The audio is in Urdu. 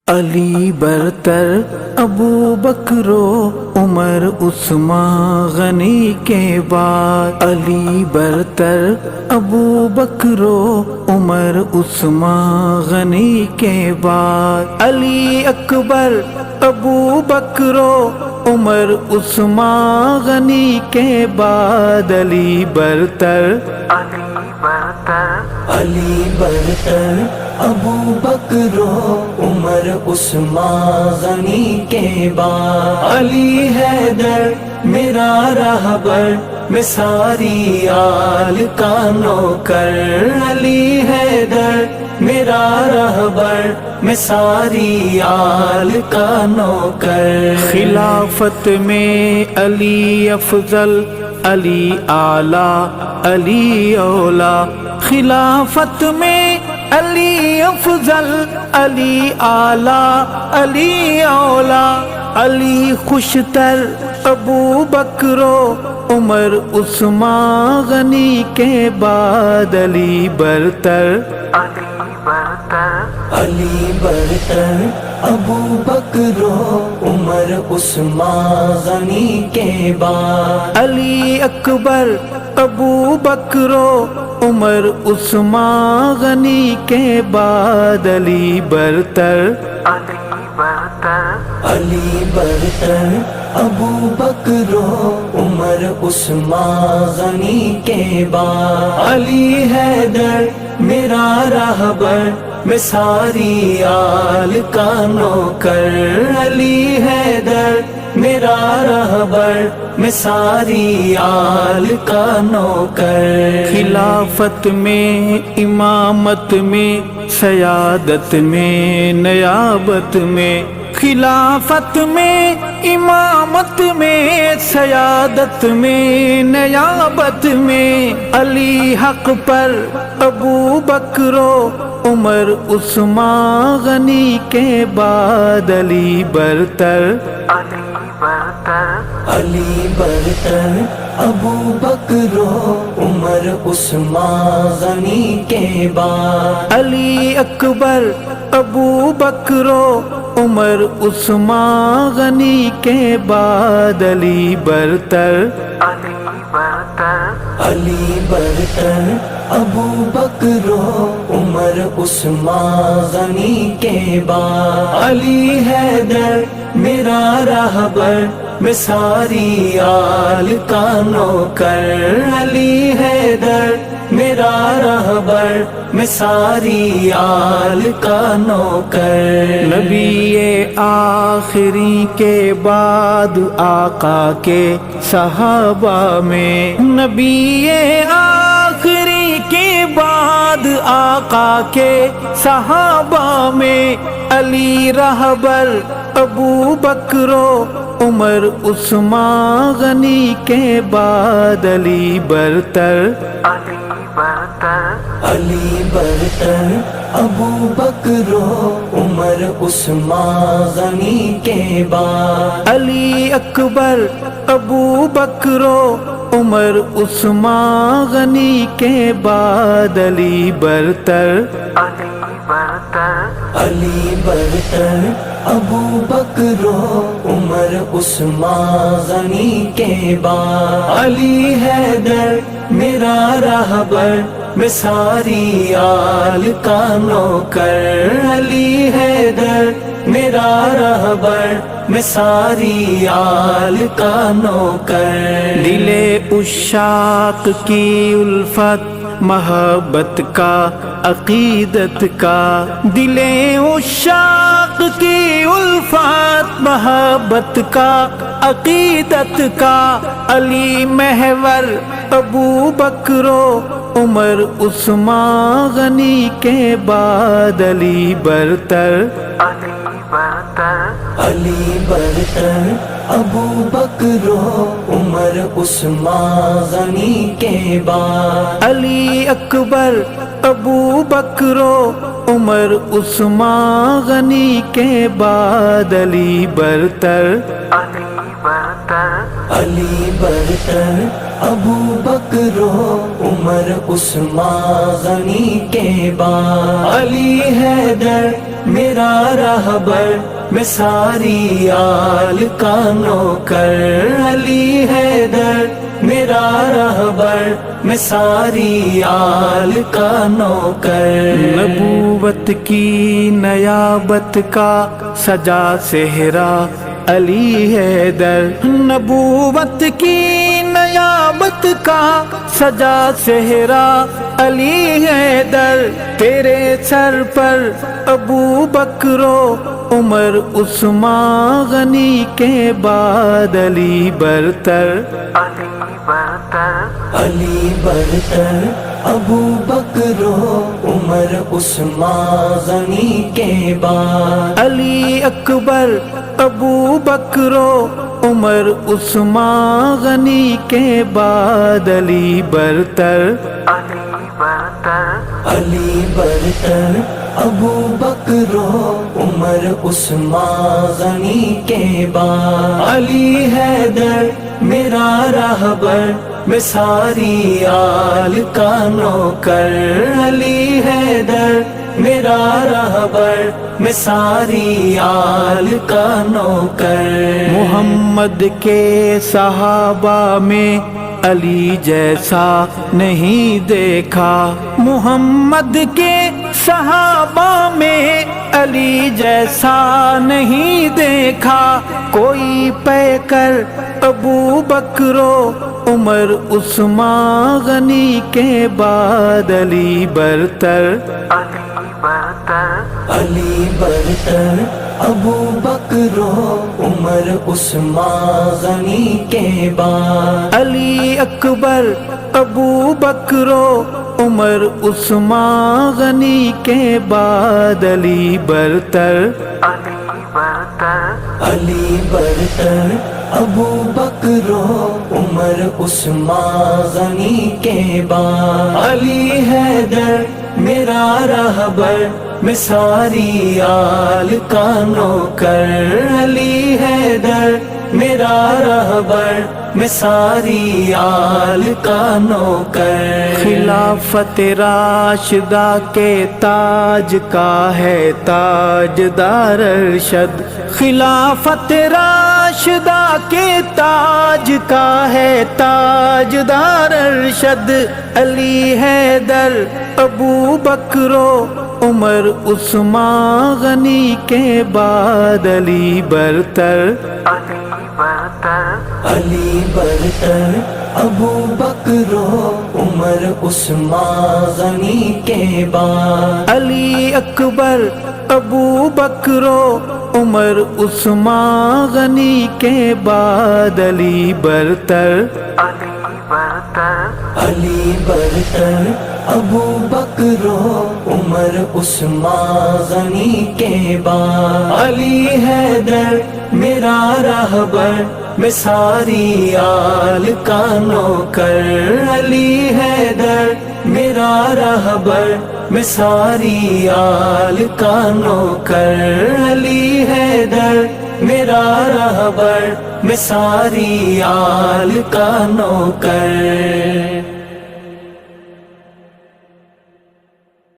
علی برتر ابو بکر و عمر عثمان غنی کے بعد، علی برتر ابو بکر و عمر عثمان غنی کے بعد، علی اکبر ابو بکر و عمر عثمان غنی کے بعد، علی برتر علی برتر ابو بکر و عمر عثمان غنی کے بعد، علی حیدر میرا رہبر میں ساری آل کا نوکر، علی حیدر میرا رہبر میں ساری آل کا نوکر، خلافت میں علی افضل، علی اعلیٰ، علی اولا، خلافت میں علی افضل، علی اعلیٰ، علی اولا، علی خوشتر ابو بکر و عمر عثمان غنی کے بعد، علی برتر علی برتر ابو بکر و عمر عثمان غنی کے بعد، علی اکبر ابو بکر و عمر عثمان غنی کے بعد، علی برتر علی برتر ابو بکر و عمر عثمان غنی کے بعد، علی حیدر میرا رہبر میں ساری آل کا نوکر، علی حیدر میرا رہبر میں ساری آل کا نوکر، خلافت میں، امامت میں، سیادت میں، نیابت میں، خلافت میں، امامت میں، سیادت میں، نیابت میں، علی حق پر ابو بکر و عمر عثمان غنی کے بعد، علی برتر علی برتر ابو بکر و عمر عثمان غنی کے بعد، علی اکبر ابو بکر و عمر عثمان غنی کے بعد، علی برتر علی برتر ابو بکر و عمر عثمان غنی کے بعد، علی حیدر میرا رہبر میں ساری آل کا نوکر، علی حیدر میرا رہبر میں ساری آل کا نوکر، نبی آخری کے بعد آقا کے صحابہ میں، نبی آخری کے بعد آقا کے صحابہ میں، علی رہبر ابو بکر و عمر عثمان غنی کے بعد، علی برتر علی برتر ابو بکر و عمر عثمان غنی کے بعد، علی اکبر ابو بکر و عمر عثمان غنی کے بعد، علی برتر علی برتر ابو بکر و عمر عثمان غنی کے بعد، علی حیدر میرا رہبر میں ساری آل کا نوکر، علی حیدر میرا رہبر میں ساری آل کا نوکر، دل عشاق کی الفت محبت کا، عقیدت کا، دل عشاق کی الفت محبت کا، عقیدت کا، علی محور ابو بکر و عمر عثمان غنی کے بعد، علی برتر علی برتر ابو بکر و عمر عثمان غنی کے بعد، علی اکبر ابو بکر و عمر عثمان غنی کے بعد، علی برتر علی برتر ابو بکر و عمر عثمان غنی کے بعد، علی حیدر میرا رہبر میں ساری آل کا نوکر، علی حیدر میرا رہبر میں ساری آل کا نوکر۔ نبوت کی نیابت کا سجا صحرا علی حیدر، نبوت کی نیابت کا سجا صحرا علی حیدر، تیرے سر پر ابو بکر و عمر عثمان غنی کے بعد علی برتر، علی برتر ابو بکر و عمر عثمان غنی کے بعد، علی اکبر ابو بکر و عمر عثمان غنی کے بعد علی برتر، علی برتر ابو بکر و عمر عثمان غنی کے بعد، علی حیدر میرا رہبر میں ساری آل کا نوکر، علی حیدر میرا رہبر میں ساری آل کا نوکر۔ محمد کے صحابہ میں علی جیسا نہیں دیکھا، محمد کے صحابہ میں علی جیسا نہیں دیکھا، کوئی پیکر ابو بکر و عمر عثمان غنی کے بعد علی برتر، علی برتر ابو بکر و عمر عثمان غنی کے بعد، علی اکبر ابو بکر و عمر عثمان غنی کے بعد علی برتر، علی برتر ابو بکر و عمر عثمان غنی کے بعد، علی حیدر میرا رہبر میں ساری آل کا نوکر، علی حیدر میرا رہبر میں ساری آل کا نوکر۔ خلافت راشدہ کے تاج کا ہے تاجدار ارشد، خلافت راشدہ کے تاج کا ہے تاجدار ارشد، علی حیدر ابو بکر و عمر عثمان غنی کے بعد علی برتر، علی برتر ابو بکر و عمر عثمان غنی کے بعد، علی اکبر ابو بکر و عمر عثمان غنی کے بعد علی برتر، علی برتر ابو بکر و عمر عثمان غنی کے بعد، علی حیدر میرا رہبر میں ساری آل کا نوکر، علی حیدر میرا رہبر میں ساری آل کا نوکر، علی حیدر میرا رہبر میں ساری آل کا نوکر۔